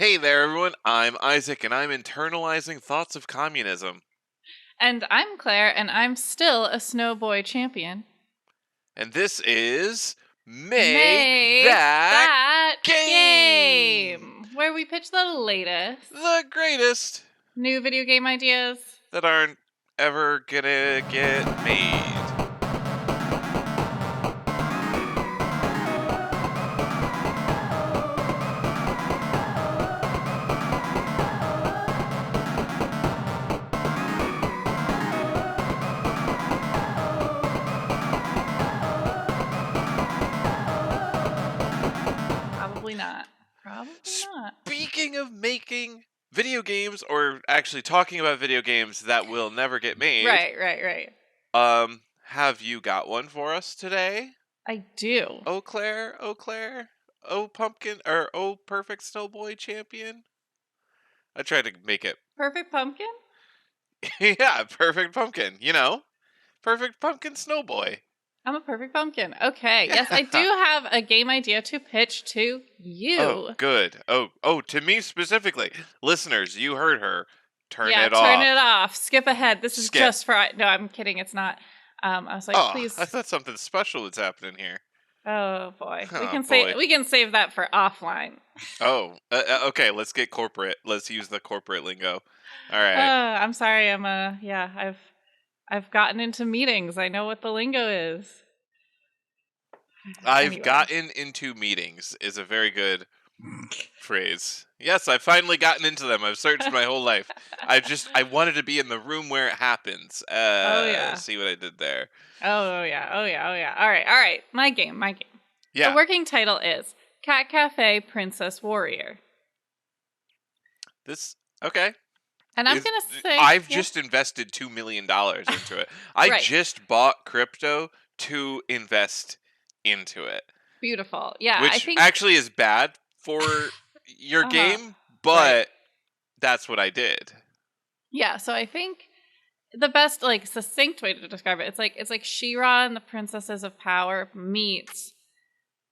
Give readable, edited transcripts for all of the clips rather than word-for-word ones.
Hey there, everyone. I'm Isaac, and I'm internalizing thoughts of communism. And I'm Claire, and I'm still a Snowboy champion. And this is Make Make That that Game! game! Where we pitch the latest The greatest new video game ideas. that aren't ever gonna get made. Probably not. Probably not. Speaking of making video games, or actually talking about video games that will never get made, Right. have you got one for us today? I do. Oh, Claire, oh, Claire, oh, pumpkin, or oh, perfect snowboy champion? I tried to make it. Perfect pumpkin? Yeah, perfect pumpkin, perfect pumpkin snowboy. I'm a perfect pumpkin. Okay. Yes, I do Yeah. have a game idea to pitch to you. Oh, good. Oh, to me specifically. Listeners, you heard her. Turn it turn off. it off. Skip ahead. This is Skip. just for. No, I'm kidding. It's not. I was like, please. I thought something special was happening here. Oh boy, Oh, we can save that for offline. Oh, okay. Let's get corporate. Let's use the corporate lingo. All right. I'm sorry. I've gotten into meetings. I know what the lingo is. I've Anyway. gotten into meetings is a very good phrase. Yes, I've finally gotten into them. I've searched my whole life. I wanted to be in the room where it happens. Oh yeah. See what I did there. Oh yeah. All right. My game. Yeah. The working title is Cat Cafe Princess Warrior. Okay. And I'm gonna say I've just invested $2 million into it. I just bought crypto to invest into it. Beautiful. Yeah. Which I think actually is bad for your game, but that's what I did. Yeah, so I think the best succinct way to describe it, it's like She-Ra and the Princesses of Power meets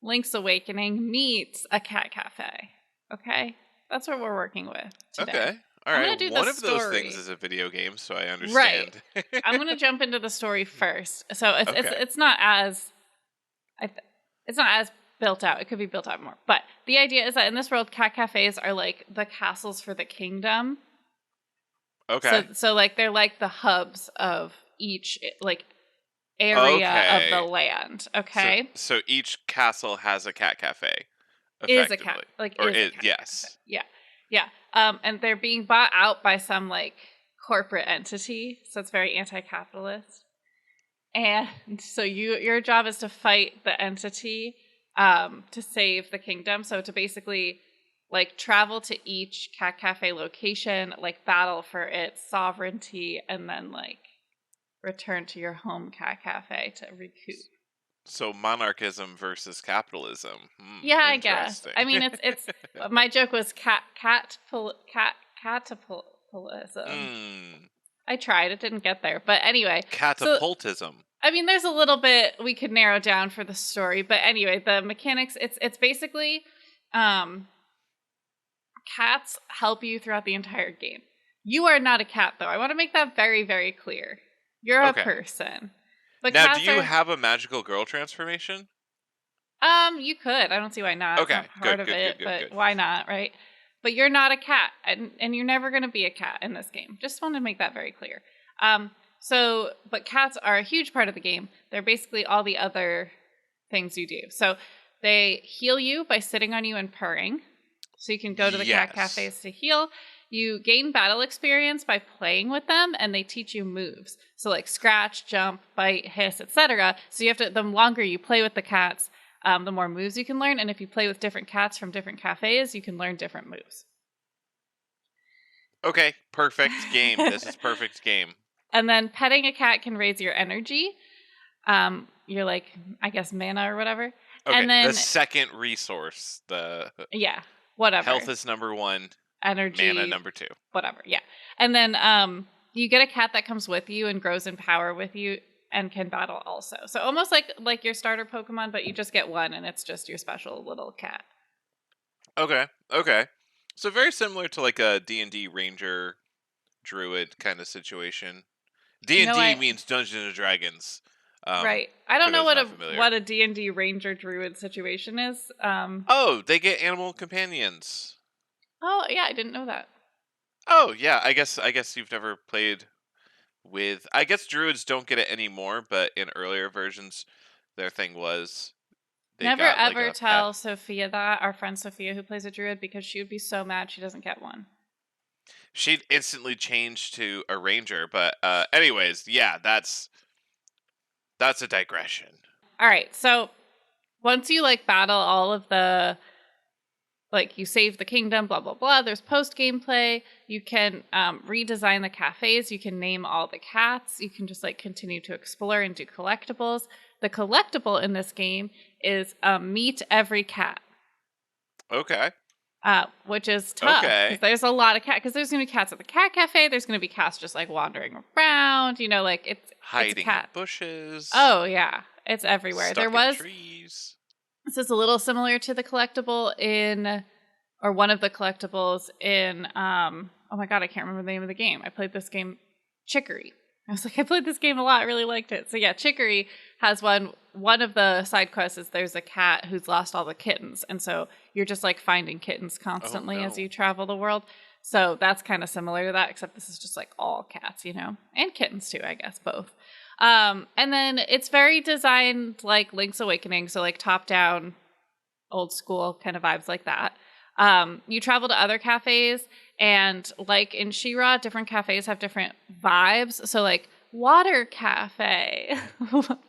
Link's Awakening meets a cat cafe. Okay? That's what we're working with today. Okay. All right. One of those things is a video game, so I understand. Right. I'm going to jump into the story first. So it's not as built out. It could be built out more. But the idea is that in this world, cat cafes are like the castles for the kingdom. Okay. So like they're like the hubs of each area of the land. Okay. So each castle has a cat cafe. Is a cat yes. Cafe. Yeah. And they're being bought out by some corporate entity, so it's very anti-capitalist. And so your job is to fight the entity to save the kingdom. So to basically travel to each cat cafe location, battle for its sovereignty, and then return to your home cat cafe to recoup. So monarchism versus capitalism. Yeah, I guess. I mean, it's my joke was catapultism. I tried, it didn't get there, but anyway. Catapultism. So, I mean, there's a little bit we could narrow down for the story, but anyway, the mechanics. It's basically, cats help you throughout the entire game. You are not a cat, though. I want to make that very, very clear. You're a person. But now, do you have a magical girl transformation? You could. I don't see why not. Okay, good. Why not, right? But you're not a cat, and you're never going to be a cat in this game. Just want to make that very clear. But cats are a huge part of the game. They're basically all the other things you do. So they heal you by sitting on you and purring. So you can go to the cat cafes to heal. You gain battle experience by playing with them, and they teach you moves. So scratch, jump, bite, hiss, etc. So you have to. The longer you play with the cats, the more moves you can learn. And if you play with different cats from different cafes, you can learn different moves. Okay, perfect game. This is perfect game. And then petting a cat can raise your energy. You're I guess mana or whatever. Okay, and then the second resource. Whatever. Health is number 1. Energy. Mana number 2. Whatever, yeah. And then you get a cat that comes with you and grows in power with you and can battle also. So almost like your starter Pokemon, but you just get one and it's just your special little cat. Okay. So very similar to like a D&D ranger druid kind of situation. You know, D&D means Dungeons and Dragons. right. I For don't know those what not a familiar. D&D ranger druid situation is. Oh, they get animal companions. Oh, yeah, I didn't know that. Oh, yeah, I guess you've never played with I guess druids don't get it anymore, but in earlier versions their thing was they Never got like ever a pet. tell Sophia that, our friend Sophia who plays a druid, because she would be so mad she doesn't get one. She'd instantly change to a ranger, but anyways, yeah, that's a digression. All right, so once you like battle all of the, like, you save the kingdom, blah blah blah, there's post gameplay. You can redesign the cafes, you can name all the cats, you can just like continue to explore and do collectibles. The collectible in this game is meet every cat, Okay. which is tough because Okay. there's a lot of cat, because there's gonna be cats at the cat cafe, there's gonna be cats just like wandering around, you know, like it's a Hiding in cat. bushes, Oh yeah, it's everywhere. There stuck in was, trees. this is a little similar to the collectible in, or one of the collectibles in, oh my god, I can't remember the name of the game. I played this game, Chicory. I was like, I played this game a lot, I really liked it. So yeah, Chicory has one of the side quests is there's a cat who's lost all the kittens, and so you're just like finding kittens Oh constantly as no. you travel the world. So that's kind of similar to that, except this is just like all cats, you know, and kittens too, I guess, both. And then it's very designed like Link's Awakening, so like top down, old school kind of vibes like that. You travel to other cafes, and like in Shira, different cafes have different vibes. So like water cafe,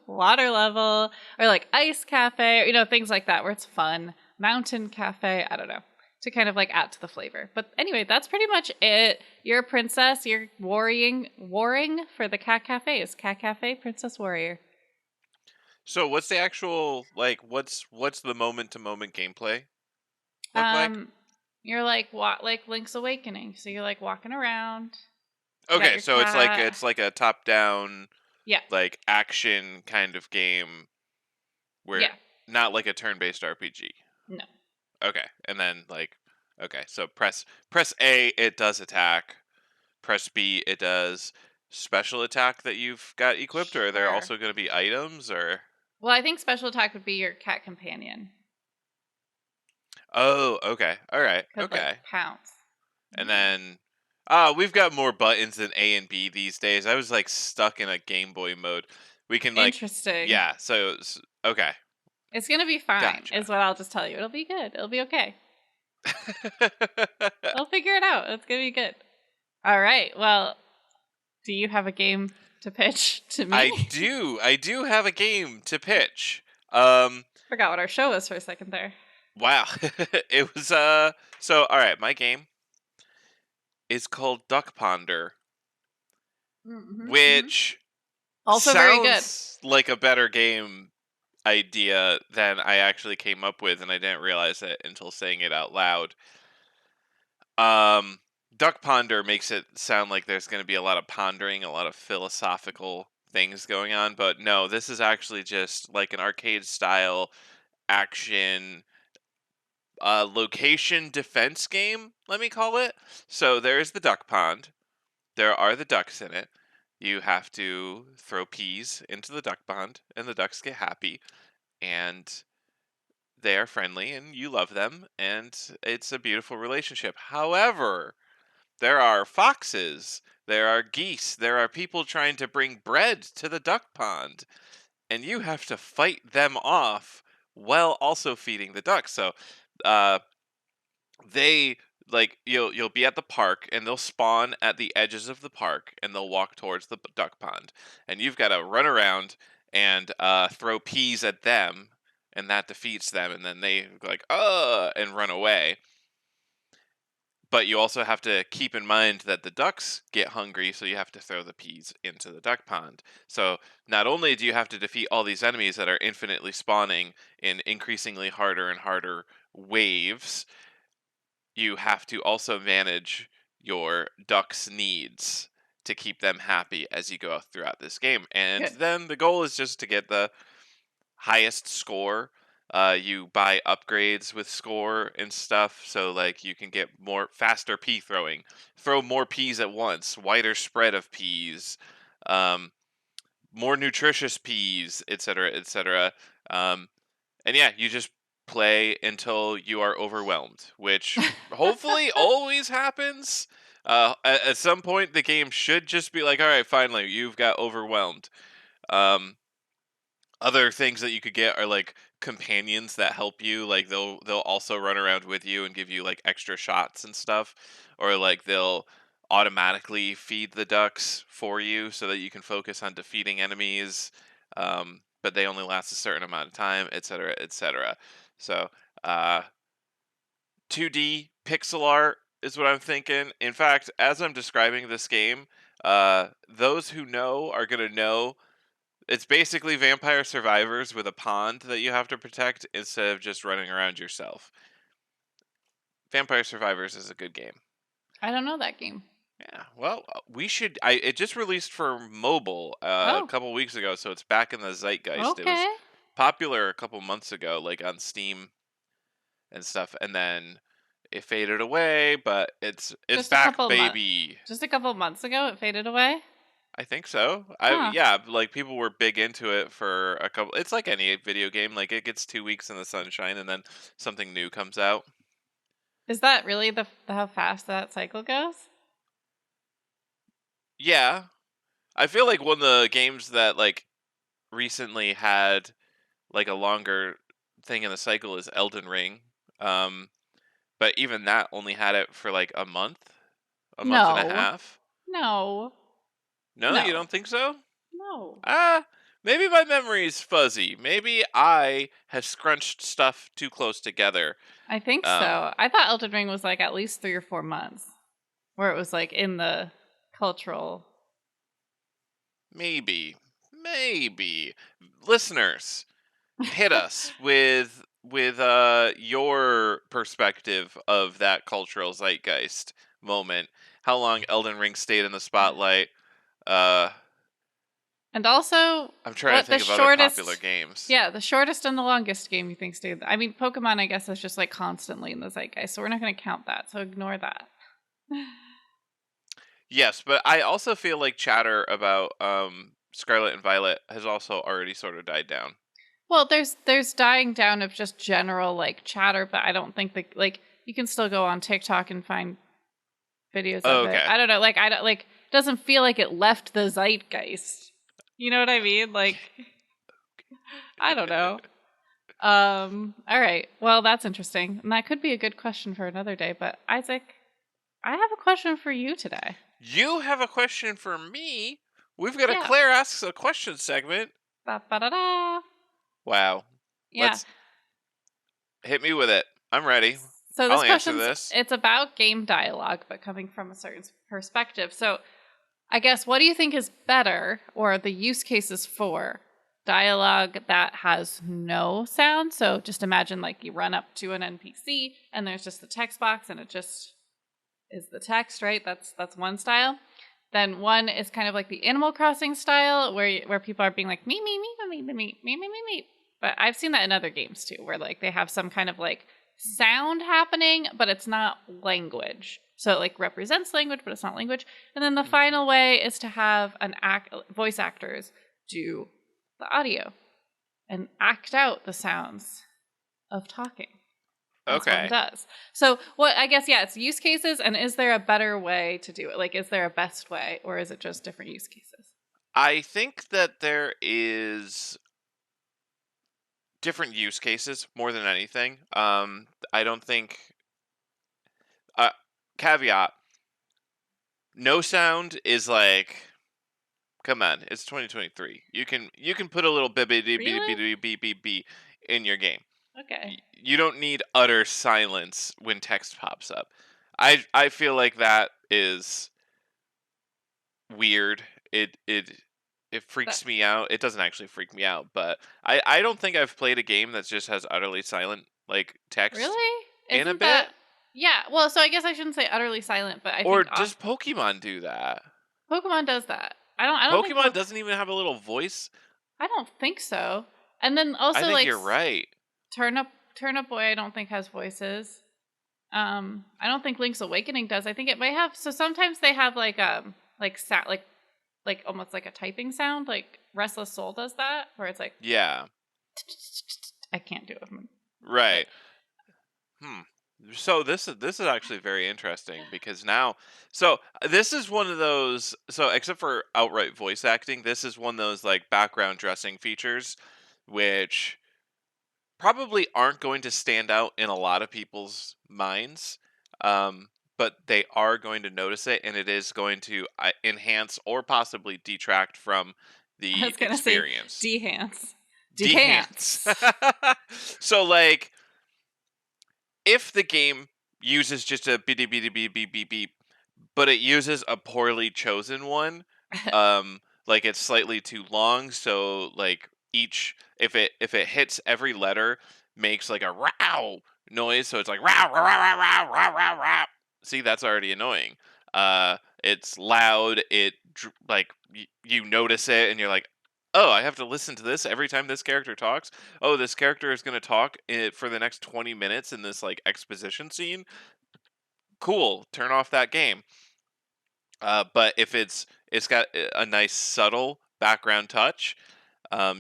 water level, or like ice cafe, or, you know, things like that where it's fun. Mountain cafe, I don't know, to kind of like add to the flavor. But anyway, that's pretty much it. You're a princess. You're warring for the cat cafes. Cat cafe, princess warrior. So what's the actual like what's the moment to moment gameplay look like? Um, you're like Link's Awakening. So you're like walking around. You got Okay, your so it's like cat. it's like a top down Yeah, like action kind of game where yeah. not like a turn based RPG. No. Okay. And then like okay, so press A it does attack. Press B it does special attack that you've got equipped, or are there Sure. also going to be items or Well, I think special attack would be your cat companion. oh, okay. All right. Could like Okay. pounce. And Yeah. then we've got more buttons than A and B these days. I was like stuck in a Game Boy mode. We can like Interesting. yeah, so okay. It's gonna be fine, Gotcha. is what I'll just tell you. It'll be good. It'll be okay. We'll figure it out. It's gonna be good. All right. Well, do you have a game to pitch to me? I do have a game to pitch. Um Forgot what our show was for a second there. wow. It was so all right, my game is called Duck Ponder, Mm-hmm, mm-hmm. which Also very good. sounds like a better game idea than I actually came up with, and I didn't realize it until saying it out loud. Um, Duck Ponder makes it sound like there's going to be a lot of pondering, a lot of philosophical things going on, but no, this is actually just like an arcade style action location defense game, let me call it. So there's the duck pond. There are the ducks in it. You have to throw peas into the duck pond, and the ducks get happy, and they are friendly, and you love them, and it's a beautiful relationship. However, there are foxes, there are geese, there are people trying to bring bread to the duck pond, and you have to fight them off while also feeding the ducks. So, uh, they like you'll be at the park and they'll spawn at the edges of the park and they'll walk towards the duck pond, and you've got to run around and throw peas at them, and that defeats them, and then they like and run away. But you also have to keep in mind that the ducks get hungry, so you have to throw the peas into the duck pond. So not only do you have to defeat all these enemies that are infinitely spawning in increasingly harder and harder waves, you have to also manage your ducks' needs to keep them happy as you go throughout this game. And Good. then the goal is just to get the highest score. You buy upgrades with score and stuff, so like you can get more faster pea throwing, throw more peas at once, wider spread of peas, um, more nutritious peas, etc., etc. Um, and yeah, you just play until you are overwhelmed, which hopefully always happens. At some point, the game should just be like, all right, finally, you've got overwhelmed. Um, Other things that you could get are like companions that help you. Like they'll also run around with you and give you like extra shots and stuff, or like they'll automatically feed the ducks for you so that you can focus on defeating enemies. But they only last a certain amount of time, etc., etc. So, uh, 2D pixel art is what I'm thinking. In fact, as I'm describing this game, those who know are gonna know it's basically Vampire Survivors with a pond that you have to protect instead of just running around yourself. Vampire Survivors is a good game. I don't know that game. Yeah, well, we should. It just released for mobile a Oh, couple weeks ago, so it's back in the zeitgeist. It was okay. popular a couple months ago, like on Steam and stuff, and then it faded away. But it's Just a back, couple months. baby. Just a couple months ago, it faded away. I think so. Huh? Yeah, like people were big into it for a couple. It's like any video game. Like it gets 2 weeks in the sunshine, and then something new comes out. Is that really the how fast that cycle goes? Yeah, I feel like one of the games that like recently had like a longer thing in the cycle is Elden Ring. Um, but even that only had it for like a month and a No, half. no, No, you no, don't think so? no. Ah, maybe my memory's fuzzy. Maybe I have scrunched stuff too close together. I think Um, so. I thought Elden Ring was like at least 3 or 4 months, where it was like in the cultural. maybe, maybe listeners hit us with your perspective of that cultural zeitgeist moment. How long Elden Ring stayed in the spotlight? Uh, And also, I'm trying to what the think of other popular shortest, games. yeah, the shortest and the longest game you think stayed. I mean, Pokemon, I guess, is just like constantly in the zeitgeist, so we're not going to count that. So ignore that. Yes, but I also feel like chatter about Scarlet and Violet has also already sort of died down. Well, there's dying down of just general like chatter, but I don't think that like you can still go on TikTok and find videos of it. Okay. I don't know, like I don't like it doesn't feel like it left the zeitgeist. You know what I mean? Like I don't know. All right. Well, that's interesting. And that could be a good question for another day, but Isaac, I have a question for you today. You have a question for me? We've got a Yeah. Claire asks a question segment. Ba-ba-da-da. Wow. Yeah. Let's hit me with it. I'm ready. So I'll this answer question's this. it's about game dialogue, but coming from a certain perspective. So I guess what do you think is better, or the use cases for dialogue that has no sound? So just imagine like you run up to an NPC and there's just the text box and it just is the text, right? That's one style. Then one is kind of like the Animal Crossing style, where people are being like me me me me me me me me me me. But I've seen that in other games too, where like they have some kind of like sound happening, but it's not language. So it like represents language, but it's not language. And then the Mhm. final way is to have voice actors do the audio and act out the sounds of talking as one Okay. does. So what I guess yeah, it's use cases and is there a better way to do it? Like is there a best way or is it just different use cases? I think that there is different use cases more than anything. I don't think uh caveat, no sound is like come on, it's 2023. You can put a little beep beep beep beep Really? beep beep beep beep in your game. Okay. You don't need utter silence when text pops up. I feel like that is weird. It That freaks me out. It doesn't actually freak me out, but I don't think I've played a game that just has utterly silent like text really? in a Isn't bit. that yeah, well, so I guess I shouldn't say utterly silent, but I Or think does Pokemon do that? Pokemon does that. I don't think Pokemon doesn't even have a little voice. I don't think so. And then I also think like you're right. Turnip Boy, I don't think has voices. I don't think Link's Awakening does. I think it might have. So sometimes they have like like almost like a typing sound. Like Restless Soul does that, where it's like Yeah. I can't do it. Right. Hmm. So this is actually very interesting because now, this is one of those, except for outright voice acting, this is one of those like background dressing features which probably aren't going to stand out in a lot of people's minds. Um but they are going to notice it, and it is going to enhance or possibly detract from I the was gonna say experience. Dehance. Dehance. Dehance. So like, if the game uses just a beep beep beep beep beep beep beep, but it uses a poorly chosen one, like it's slightly too long, so like each, if it hits every letter, makes like a row noise, so it's like row row row row row row row. See, that's already annoying. It's loud. Like you notice it, and you're like, oh, I have to listen to this every time this character talks. Oh, this character is going to talk for the next 20 minutes in this like exposition scene. Cool, turn off that game. But if it's got a nice subtle background touch,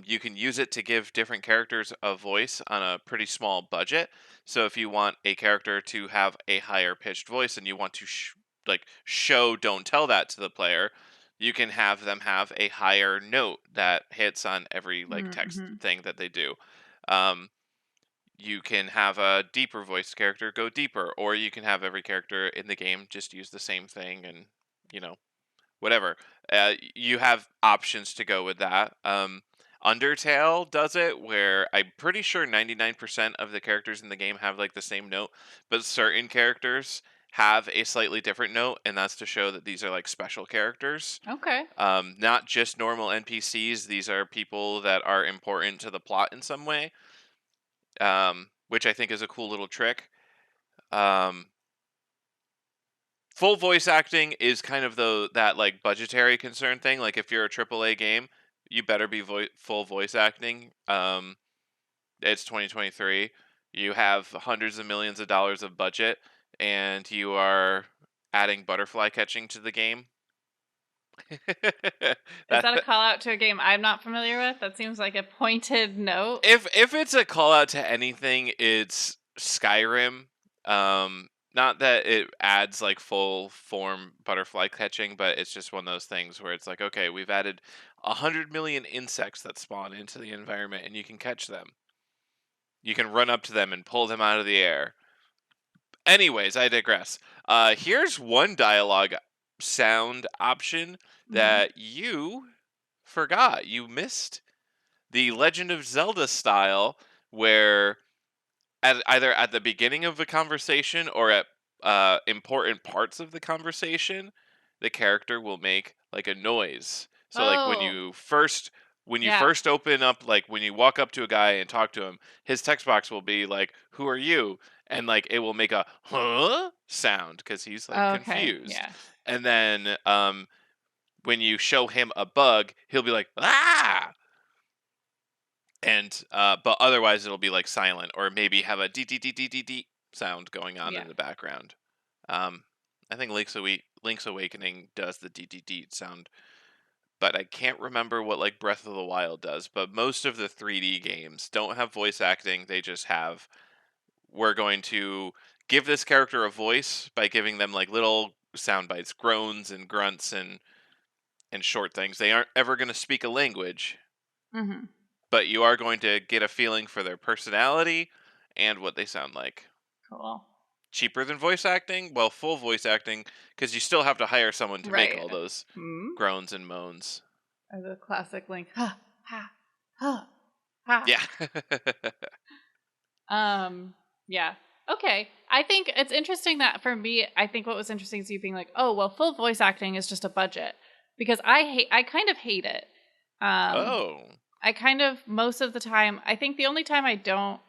you can use it to give different characters a voice on a pretty small budget. So if you want a character to have a higher pitched voice and you want to show don't tell that to the player, you can have them have a higher note that hits on every like text Mm-hmm. thing that they do. Um, you can have a deeper voiced character go deeper, or you can have every character in the game just use the same thing, and you know whatever. You have options to go with that. Undertale does it where I'm pretty sure 99% of the characters in the game have like the same note, but certain characters have a slightly different note, and that's to show that these are like special characters. Okay. Not just normal NPCs. These are people that are important to the plot in some way, which I think is a cool little trick. Um, Full voice acting is kind of that like budgetary concern thing. Like if you're a AAA game, you better be full voice acting. It's 2023. You have hundreds of millions of dollars of budget, and you are adding butterfly catching to the game. Is that, that a call out to a game I'm not familiar with? That seems like a pointed note. if it's a call out to anything, it's Skyrim. Not that it adds like full form butterfly catching, but it's just one of those things where it's like, okay, we've added 100 million insects that spawn into the environment, and you can catch them. You can run up to them and pull them out of the air. Anyways, I digress. Here's one dialogue sound option Mm-hmm. that you forgot. You missed the Legend of Zelda style, where either at the beginning of the conversation or at important parts of the conversation, the character will make like a noise. So like Oh, when you yeah. first open up, like when you walk up to a guy and talk to him, his text box will be like, "Who are you?" And like it will make a "huh" sound because he's like Okay. confused. Yeah. And then when you show him a bug, he'll be like, "Ah!" And but otherwise it'll be like silent, or maybe have a dee dee dee dee dee dee sound going on Yeah. in the background. Um, I think Link's Awakening does the dee dee dee sound, but I can't remember what like Breath of the Wild does. But most of the 3D games don't have voice acting; they just have, we're going to give this character a voice by giving them like little sound bites, groans and grunts and short things. They aren't ever going to speak a language, Mm-hmm. but you are going to get a feeling for their personality and what they sound like. Cool. Cheaper than voice acting? Well, full voice acting, because you still have to hire someone to make Right. all those Hmm. groans and moans. Or the classic Link. Ha ha ha ha. Yeah. Yeah. Okay. I think it's interesting that for me, I think what was interesting is you being like, oh, well, full voice acting is just a budget. Because I kind of hate it. Um, Oh. I kind of, most of the time, I think the only time I don't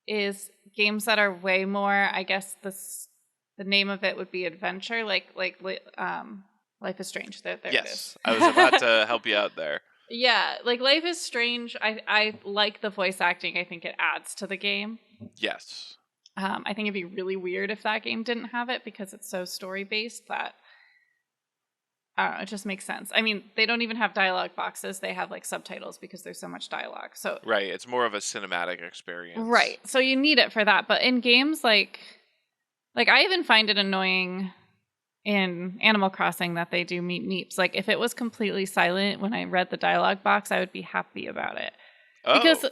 is games that are way more, I guess the name of it would be adventure, like Life is Strange. There it is. Yes. I was about to help you out there. Yeah, like Life is Strange. I like the voice acting. I think it adds to the game. Yes. I think it'd be really weird if that game didn't have it because it's so story based that I don't know, it just makes sense. I mean, they don't even have dialogue boxes. They have like subtitles because there's so much dialogue. So Right. It's more of a cinematic experience. right. So you need it for that. But in games like I even find it annoying in Animal Crossing that they do meep meeps. Like if it was completely silent when I read the dialogue box, I would be happy about it. Because Oh.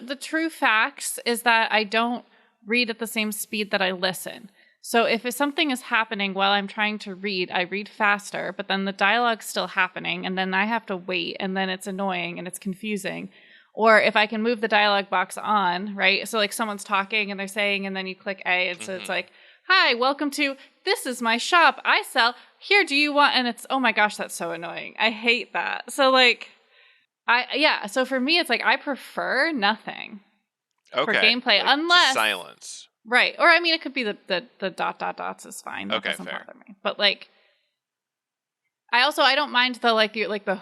the true facts is that I don't read at the same speed that I listen. So if something is happening while I'm trying to read, I read faster, but then the dialogue's still happening and then I have to wait and then it's annoying and it's confusing. Or if I can move the dialogue box on, right? So like someone's talking and they're saying and then you click A and so it's Hmm. like, "Hi, welcome to this is my shop. I sell. Here, do you want?" And it's, "Oh my gosh, that's so annoying. I hate that." So like so for me it's like I prefer nothing for Okay. gameplay Like just unless silence. right. Or I mean it could be the dot dot dots is fine. That Okay, doesn't fair. bother me. But like I don't mind the like you like the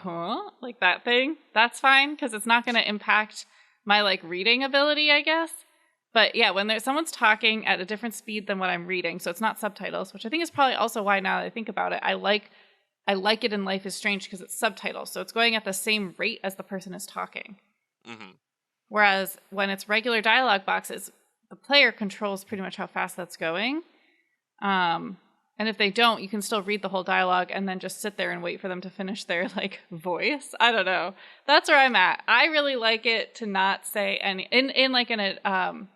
like that thing. That's fine cuz it's not going to impact my like reading ability, I guess. But yeah, when there's someone's talking at a different speed than what I'm reading, so it's not subtitles, which I think is probably also why now that I think about it, I like it in Life is Strange because it's subtitles, so it's going at the same rate as the person is talking. Hmm. Whereas when it's regular dialogue boxes, the player controls pretty much how fast that's going. And if they don't, you can still read the whole dialogue and then just sit there and wait for them to finish their like voice. I don't know. That's where I'm at. I really like it to not say any in like in a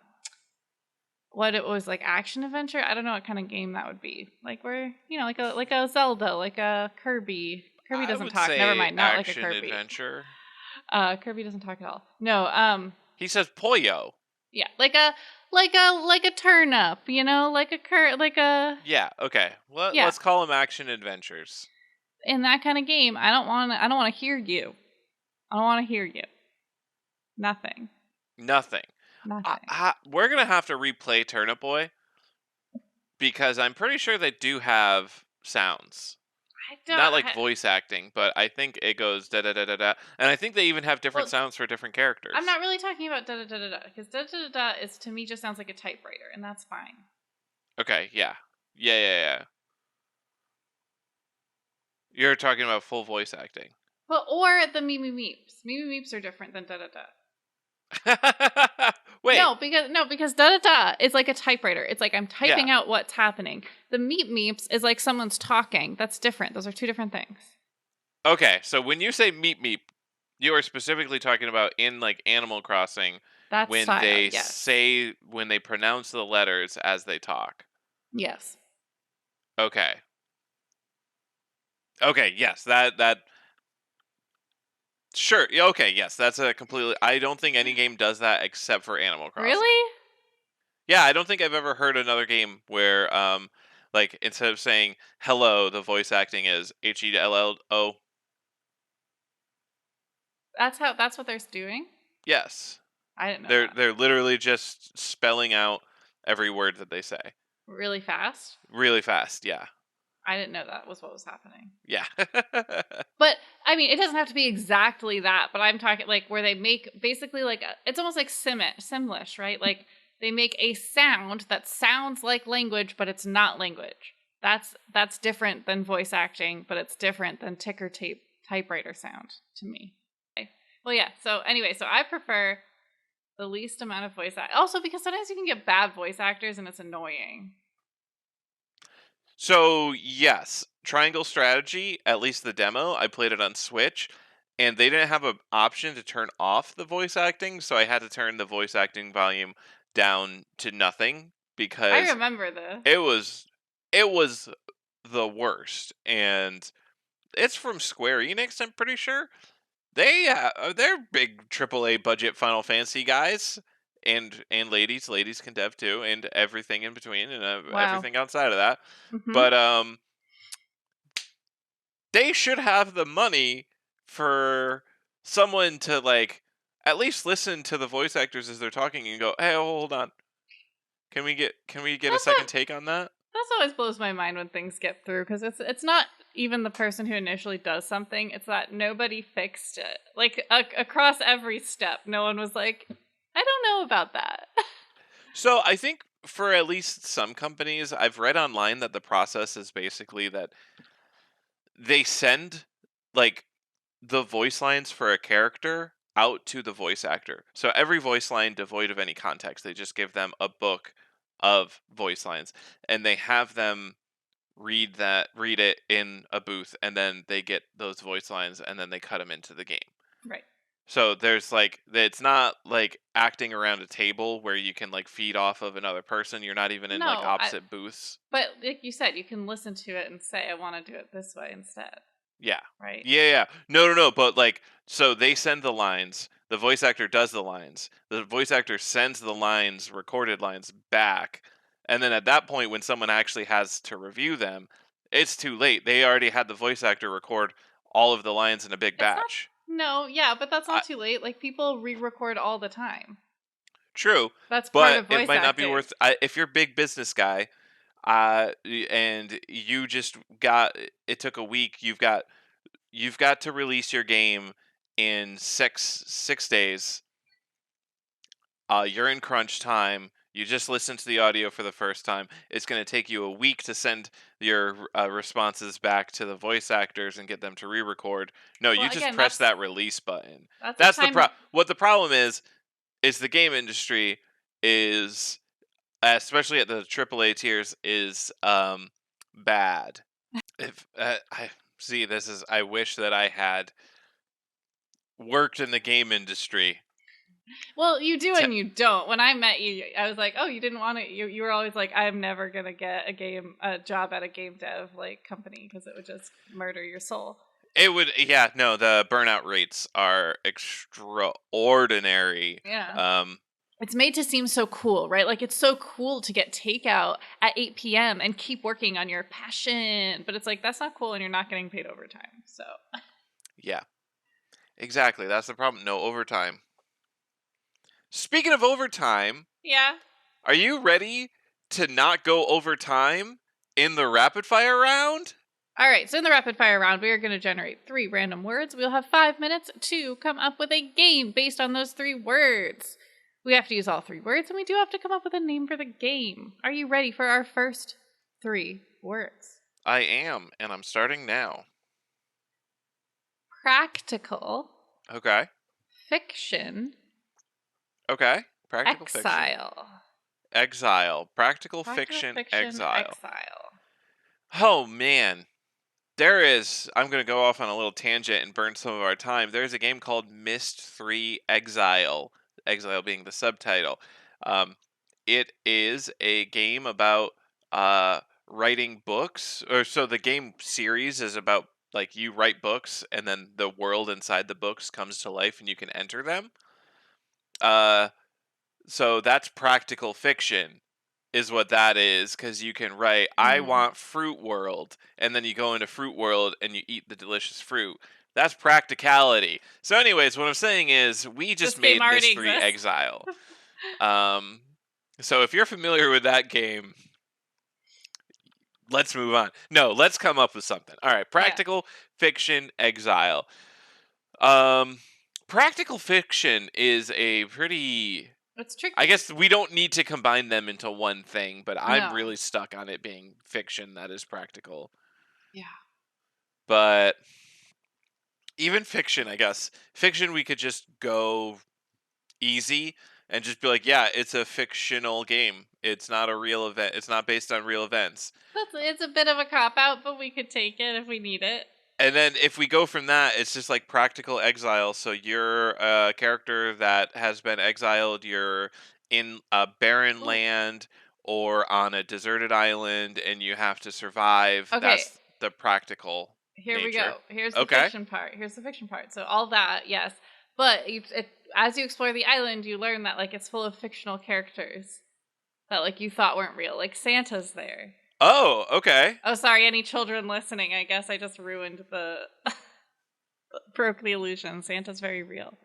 what it was like action adventure. I don't know what kind of game that would be. Like where like a Zelda, like a Kirby. Kirby I doesn't would talk. Never say mind, not like a action Kirby. adventure. Kirby doesn't talk at all. No, He says Poyo. yeah, like a turnip, like a like a Yeah, okay. yeah. Let's call them action adventures. In that kind of game, I don't want to hear you. I don't want to hear you. Nothing. Nothing. Nothing. We're going to have to replay Turnip Boy because I'm pretty sure they do have sounds. I don't Not like I, voice acting, but I think it goes da da da da da. And I think they even have different well, sounds for different I'm characters. not really talking about da da da da da because da da da da is to me just sounds like a typewriter and that's fine. Okay, yeah. Yeah, yeah, yeah. You're talking about full voice acting. Well, or the me me meeps. Me me meeps are different than da da da. Wait, No, because da da da is like a typewriter. It's like I'm yeah. typing out what's happening. The meep meeps is like someone's talking. That's different. Those are two different things. Okay, so when you say meep meep, you are specifically talking about in like Animal Crossing That style, yes. when they pronounce the letters as they talk. Yes. Okay. Okay, yes. That sure. Yeah, okay, yes. That's a completely I don't think any game does that except for Animal Crossing. Really? Yeah, I don't think I've ever heard another game where like instead of saying hello, the voice acting is HELLO. That's what they're doing? Yes. I didn't know They're that. they're literally just spelling out every word that they say. Really fast? Really fast, yeah. I didn't know that was what was happening. Yeah. But I mean, it doesn't have to be exactly that, but I'm talking like where they make basically like it's almost like Simlish, right? Like they make a sound that sounds like language but it's not language. That's different than voice acting, but it's different than ticker tape typewriter sound to me. Okay. Well, yeah. So anyway, so I prefer the least amount of voice act. Also because sometimes you can get bad voice actors and it's annoying. So, yes, Triangle Strategy, at least the demo, I played it on Switch, and they didn't have an option to turn off the voice acting, so I had to turn the voice acting volume down to nothing I because remember this. it was it was the worst. And it's from Square Enix, I'm pretty sure. They're big AAA budget Final Fantasy guys and ladies. Ladies can dev too, and everything in between, and Wow. everything outside of that. Mhm. But they should have the money for someone to like at least listen to the voice actors as they're talking and go, "Hey, hold on, can we get a That's second a take on that?" That's always blows my mind when things get through, because it's not even the person who initially does something. It's that nobody fixed it. Like across every step, no one was like, I don't know about that. So I think for at least some companies, I've read online that the process is basically that they send like the voice lines for a character out to the voice actor. So every voice line devoid of any context, they just give them a book of voice lines and they have them read it in a booth, and then they get those voice lines and then they cut them into the game. Right. So there's like it's not like acting around a table where you can like feed off of another person. You're not even in like No, opposite booths. but like you said, you can listen to it and say, I want to do it this way instead. Yeah. Right. Yeah. No. But like, so they send the lines. The voice actor does the lines. The voice actor sends the lines, recorded lines, back. And then at that point, when someone actually has to review them, it's too late. They already had the voice actor record all of the lines in a big It's not. batch. No, yeah, but that's I, not too late. Like people re-record all the time. True, That's part but of it voice might not be acting. worth. If you're a big business guy, and you just got it took a week. You've got to release your game in six days. You're in crunch time. You just listened to the audio for the first time. It's going to take you a week to send your responses back to the voice actors and get them to re-record. No, Well, you just again, press that release button. that's a That's the time. What the problem is the game industry is, especially at the AAA tiers, is bad. If I see this is, I wish that I had worked in the game industry. Well, you do To, and you don't. When I met you, I was like, "Oh, you didn't want to." You were always like, "I'm never gonna get a job at a game dev like company because it would just murder your soul." it would, yeah, no, the burnout rates are extraordinary. Yeah. Um, It's made to seem so cool, right? Like it's so cool to get takeout at 8 p.m. and keep working on your passion. But it's like, that's not cool and you're not getting paid overtime. So, yeah, exactly. That's the problem. No overtime. Speaking of overtime, yeah. are you ready to not go overtime in the rapid fire round? All right. So, in the rapid fire round, we are going to generate 3 random words. We'll have 5 minutes to come up with a game based on those 3 words. We have to use all 3 words and we do have to come up with a name for the game. Are you ready for our first 3 words? I am, and I'm starting now. Practical, Okay. fiction, Okay. Practical fiction. exile. Exile. Practical Practical fiction. fiction, Exile. exile. Oh, man. There is. I'm going to go off on a little tangent and burn some of our time. There's a game called Myst 3 Exile. Exile being the subtitle. Um, it is a game about writing books. Or so the game series is about like you write books and then the world inside the books comes to life and you can enter them. Uh, so that's practical fiction is what that is, because you can write I Mm. want fruit world and then you go into fruit world and you eat the delicious fruit. That's practicality. So anyways, what I'm saying is we just This game made already Mystery exists. Exile. um so if you're familiar with that game, let's move on. No, let's come up with something. All right, Yeah. practical fiction exile. um Practical fiction is a pretty, It's tricky. I guess we don't need to combine them into one thing, but I'm No. really stuck on it being fiction that is practical. Yeah. But even fiction, I guess. Fiction, we could just go easy and just be like, yeah, it's a fictional game. It's not a real event. It's not based on real events. It's a bit of a cop out, but we could take it if we need it. And then if we go from that, it's just like practical exile. So you're a character that has been exiled. You're in a barren Ooh. land or on a deserted island, and you have to survive. Okay. That's the practical Here we nature. go. Here's the Okay. fiction part. Here's the fiction part. So all that, yes. But as you explore the island, you learn that like it's full of fictional characters that like you thought weren't real. Like Santa's there. Oh, okay. Oh, sorry, any children listening. I guess I just ruined the broke the illusion. Santa's very real.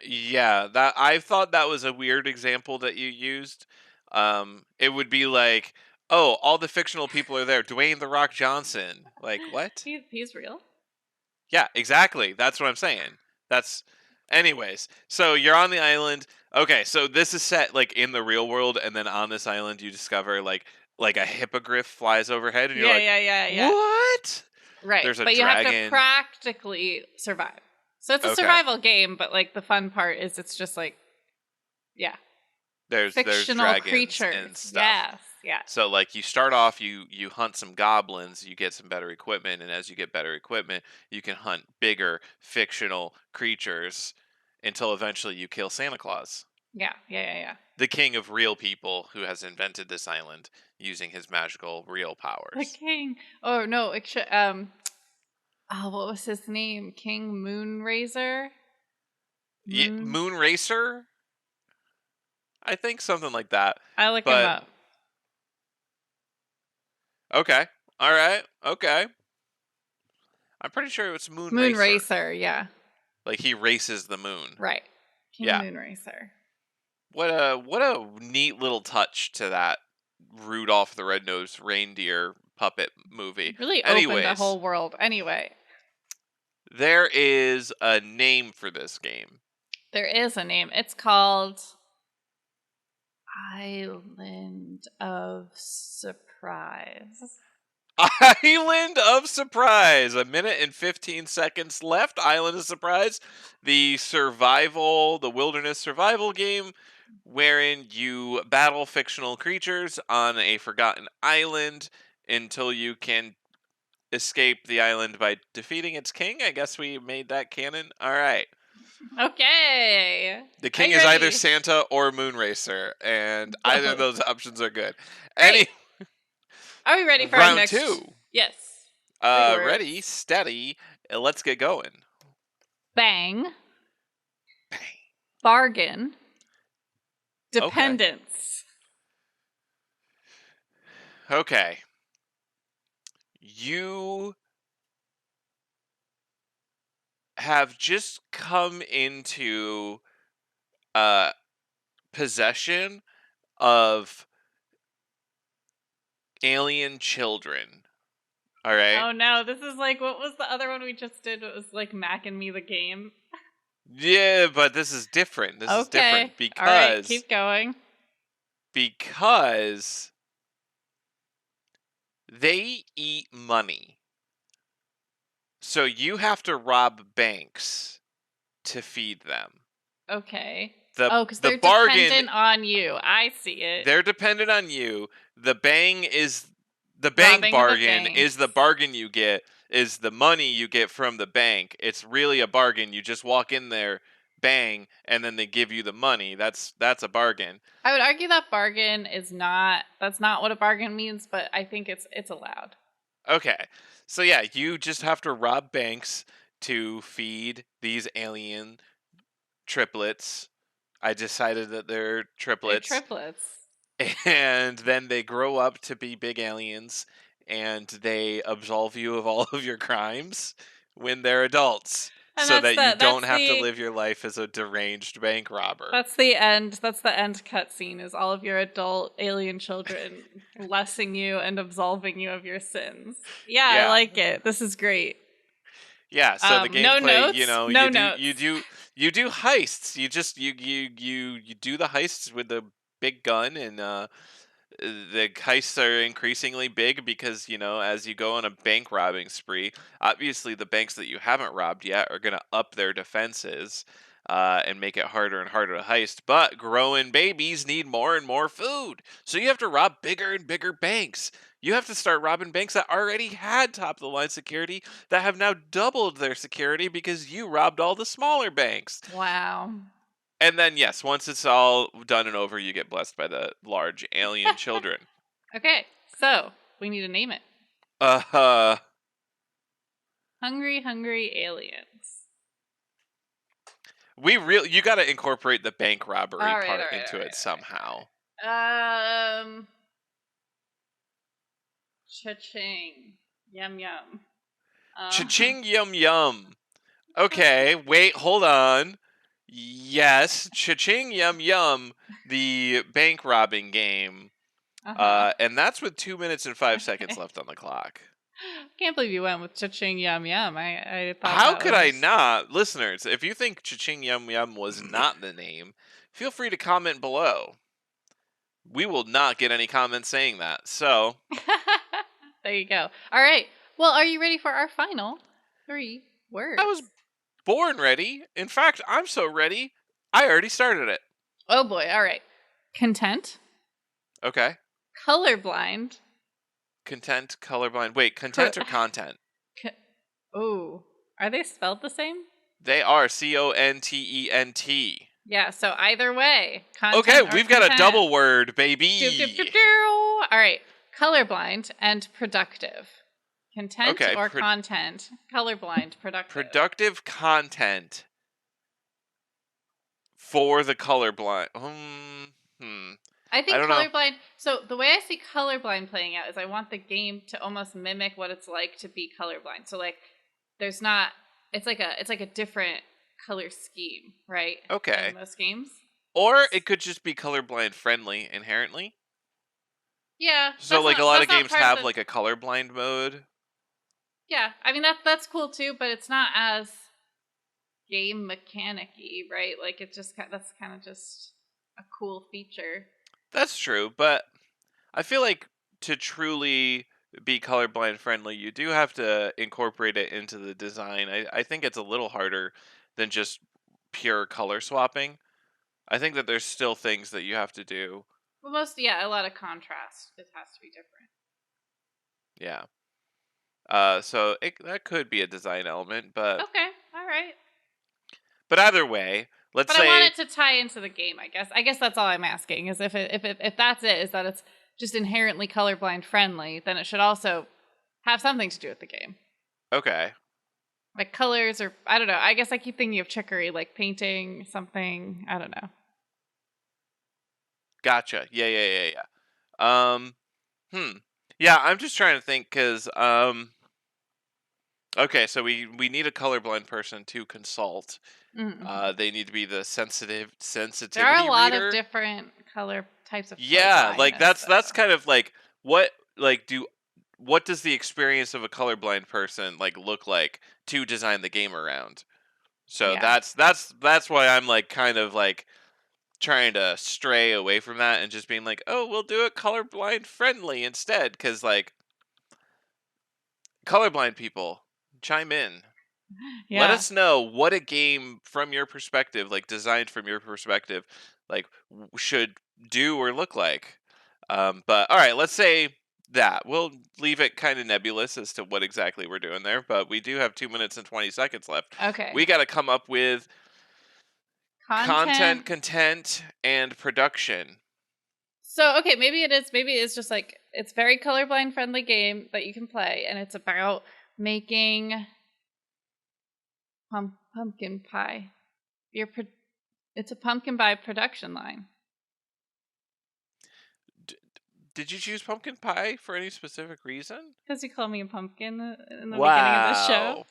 Yeah, that I thought that was a weird example that you used. It would be like, Oh, all the fictional people are there. Dwayne the Rock Johnson. Like what? He's real. Yeah, exactly. That's what I'm saying. That's anyways. So you're on the island. Okay, so this is set like in the real world, and then on this island you discover like a hippogriff flies overhead, and you're Yeah, like, yeah, yeah, yeah. what? Right. There's a But you have to dragon. practically survive. So it's a Okay. survival game, but like the fun part is it's just like, yeah, There's fictional dragons and creatures. stuff. Yes, yes. So like you start off, you hunt some goblins, you get some better equipment, and as you get better equipment, you can hunt bigger fictional creatures until eventually you kill Santa Claus, Yeah, yeah, yeah, yeah. the king of real people who has invented this island using his magical real The powers. king. Oh no, oh, what was his name? King Moonraiser? Yeah, Moon. Moon Racer, I think something like that. I look him But up. okay, all right, okay. I'm pretty sure it's Moon Racer. Moonracer, yeah. Like he races the moon. Right. King Yeah. Moonracer. What a neat little touch to that Rudolph the Red-Nosed Reindeer puppet movie. Really opened a Anyways, whole world. Anyway, there is a name for this game. there is a name. It's called Island of Surprise. Island of Surprise. A minute and 15 seconds left. Island of Surprise, the wilderness survival game wherein you battle fictional creatures on a forgotten island until you can escape the island by defeating its king. I guess we made that canon. All right. Okay. The Are king you is either ready? Santa or Moonracer, and either of Both. those options are good. Great. Any Are we ready for our round next? 2. Yes. Big words. Ready, steady, let's get going. Bang. Bang. Bargain. Okay. Dependence. Okay. You have just come into uh possession of alien children. All right? Oh no, this is like, what was the other one we just did? It was like Mac and Me the game. Yeah, but this is different. This is different All right, because keep going. because they eat money. So you have to rob banks to feed them. Okay. The Oh, because the they're bargain dependent on you. I see it. they're dependent on you. The bank Robbing the bargain is banks. the bargain you get is the money you get from the bank. It's really a bargain. You just walk in there, bang, and then they give you the money. That's a bargain. I would argue that bargain is not. That's not what a bargain means, but I think it's allowed. Okay. So yeah, you just have to rob banks to feed these alien triplets. I decided that they're They're triplets. triplets. And then they grow up to be big aliens and they absolve you of all of your crimes when they're adults And so that you don't that's have to the live your life as a deranged bank robber. that's the end. That's the end cutscene. Is all of your adult alien children blessing you and absolving you of your sins. Yeah, I Yeah. like it. This is great. Yeah, so the No gameplay, notes. you know, No you do notes. you do heists. You just you do the heists with the big gun and the heists are increasingly big because as you go on a bank robbing spree, obviously the banks that you haven't robbed yet are going to up their defenses and make it harder and harder to heist. But growing babies need more and more food, so you have to rob bigger and bigger banks. You have to start robbing banks that already had top of the line security that have now doubled their security because you robbed all the smaller banks. Wow. And then, yes, once it's all done and over, you get blessed by the large alien children. Okay, so we need to name it. Uh, Hungry, hungry aliens. you got to incorporate the bank robbery All right, part all right, into all right, it somehow. Cha-ching. Yum yum. Cha-ching yum yum. Okay, wait, hold on. Yes, cha-ching yum yum, the bank robbing game. Uh-huh. And that's with 2 minutes and 5 seconds Okay. left on the clock. Can't believe you went with cha-ching yum yum. I thought How that could I was not? Listeners, if you think Cha-Ching Yum Yum was not the name, feel free to comment below. We will not get any comments saying that. So, There you go. All right. Well, are you ready for our final 3 I words? was born ready. In fact, I'm so ready, I already started it. Oh boy. All right. Content, Okay. colorblind, Content, colorblind. Wait, pro- content or content? Oh, are they spelled the same? They are Content. Yeah, so either way, Okay, content or we've got a content. double word, Doop, doop, doop, baby. doo. All right. Colorblind and productive. Content Okay, or content? Colorblind, productive. productive content for the colorblind. I I think don't know. colorblind. So the way I see colorblind playing out is I want the game to almost mimic what it's like to be colorblind. So like, there's not. It's like a different color scheme, right? Okay. In most games. Or it could just be colorblind friendly inherently. Yeah, So like a lot that's of not games part of have the. like a colorblind mode. Yeah, I mean that's cool too, but it's not as game mechanic-y, right? Like it just that's kind of just a cool feature. That's true, but I feel like to truly be colorblind friendly, you do have to incorporate it into the design. I think it's a little harder than just pure color swapping. I think that there's still things that you have to do. Well, a lot of contrast. It has to be different. Yeah. So that could be a design element, Okay, all right. but either way, let's But I want say it to tie into the game. I guess. I guess that's all I'm asking. Is if that's it, is that it's just inherently colorblind friendly, then it should also have something to do with the game. okay. Like colors, or I don't know. I guess I keep thinking of trickery, like painting something. I don't know. Gotcha. Yeah. Hmm. Yeah, I'm just trying to think cuz okay, so we need a colorblind person to consult. Mm-hmm. They need to be the There are a sensitivity lot of reader. different color types of Yeah, like colorblindness, that's though. kind of like what like do what does the experience of a colorblind person like look like to design the game around? So Yeah. that's why I'm like kind of like trying to stray away from that and just being like, "Oh, we'll do it colorblind friendly instead," cuz like colorblind people, chime in. Let Yeah. us know what a game from your perspective, like designed from your perspective, like should do or look like. But all right, let's say that we'll leave it kind of nebulous as to what exactly we're doing there. But we do have 2 minutes and 20 seconds left. Okay. We got to come up with content, Content. content, and production. So okay, maybe it's just like it's very colorblind friendly game that you can play, and it's about making pumpkin pie. It's a pumpkin pie production line. D- did you choose pumpkin pie for any specific reason? Because you called me a pumpkin in the beginning of this show. Wow.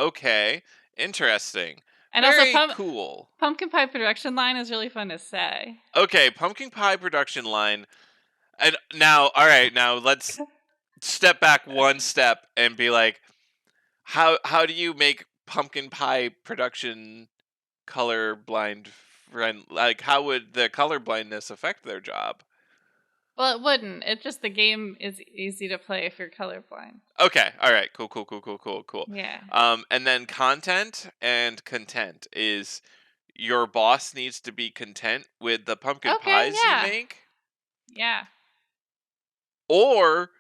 Okay. Interesting. And also, Very cool. pumpkin pie production line is really fun to say. Okay, pumpkin pie production line. And now, all right, now let's step back one step and be like, how do you make pumpkin pie production colorblind friend? Like, how would the color blindness affect their job? Well, it wouldn't. It just the game is easy to play if you're colorblind. Okay, all right, cool. Yeah. And then content and content is your boss needs to be content with the pumpkin Okay. pies you Yeah. make, Yeah. or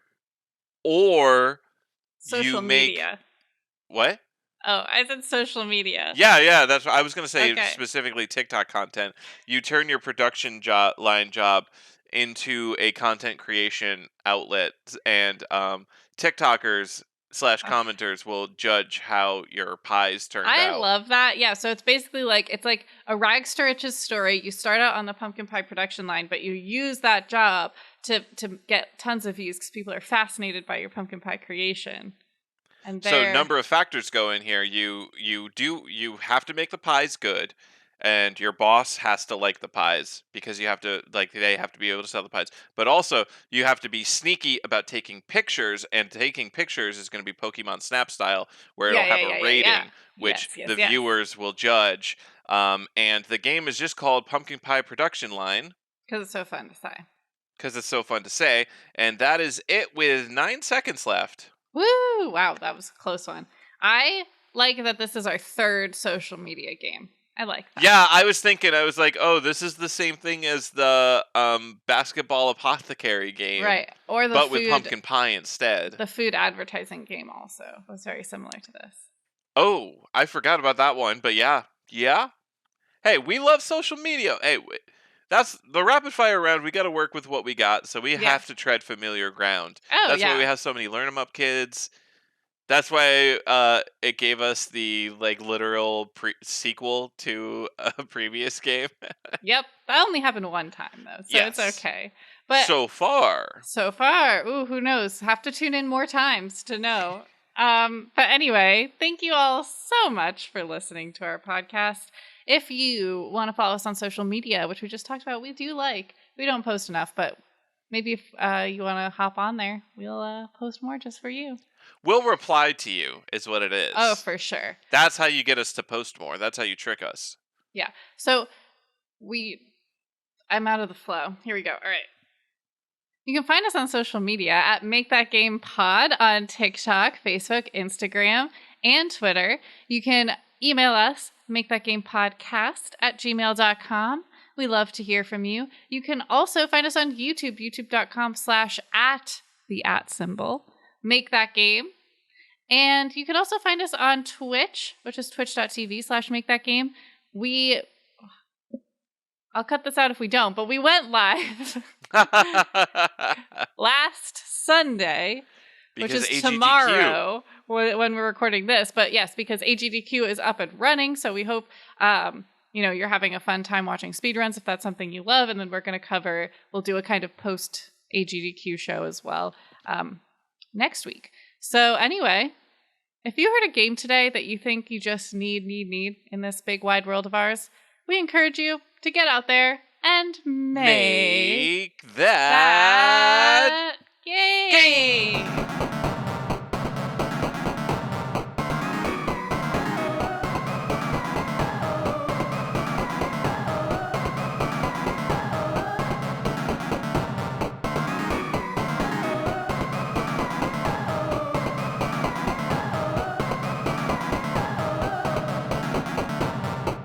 or you Social make media. what? Oh, I said social media. Yeah, that's what I was gonna say. Okay. Specifically, TikTok content. You turn your production job into a content creation outlet, and TikTokers slash Ugh. commenters will judge how your pies turned I out. love that. Yeah, so it's basically like it's like a rags to riches story. You start out on the pumpkin pie production line, but you use that job to get tons of views because people are fascinated by your pumpkin pie creation. And So they're number of factors go in here. You have to make the pies good, and your boss has to like the pies because you have to they have to be able to sell the pies. But also you have to be sneaky about taking pictures, and taking pictures is going to be Pokemon Snap style, where it'll Yeah, yeah, have a yeah, yeah, yeah. rating Yes, which yes, the yes. viewers will judge. And the game is just called Pumpkin Pie Production Line Because it's so fun to say. because it's so fun to say. And that is it with 9 seconds left. Woo! Wow, that was a close one. I like that this is our third social media game. I like that. Yeah, I was thinking, I was like, oh, this is the same thing as the basketball apothecary game, Right. Or but with pumpkin pie instead. the food advertising game also was very similar to this. Oh, I forgot about that one, but yeah. Yeah. Hey, we love social media. Hey, that's the rapid fire round. We got to work with what we got, so we Yeah. have to tread familiar ground. Oh, That's why we yeah. have so many Learn 'em Up kids. That's why it gave us the literal sequel to a previous game. Yep. That only happened one time, though, so it's Yes. okay. But So far. so far, ooh, who knows? Have to tune in more times to know. But anyway, thank you all so much for listening to our podcast. If you want to follow us on social media, which we just talked about, we do like. We don't post enough, but maybe if you want to hop on there, we'll post more just for you. We'll reply to you, is what it is. Oh, for sure. That's how you get us to post more. That's how you trick us. Yeah. So I'm out of the flow. Here we go. All right. You can find us on social media at Make That Game Pod on TikTok, Facebook, Instagram, and Twitter. You can email us, makethatgamepodcast@gmail.com. We love to hear from you. You can also find us on YouTube, youtube.com/@the Make That Game. And you can also find us on Twitch, which is twitch.tv/Make That Game. I'll cut this out if we don't, but we went live last Sunday, which is AGDQ. tomorrow when we're recording this. But yes, because AGDQ is up and running, so we hope you're having a fun time watching speedruns if that's something you love. And then we'll do a kind of post AGDQ show as well next week. So anyway, if you heard a game today that you think you just need in this big wide world of ours, we encourage you to get out there and make that game.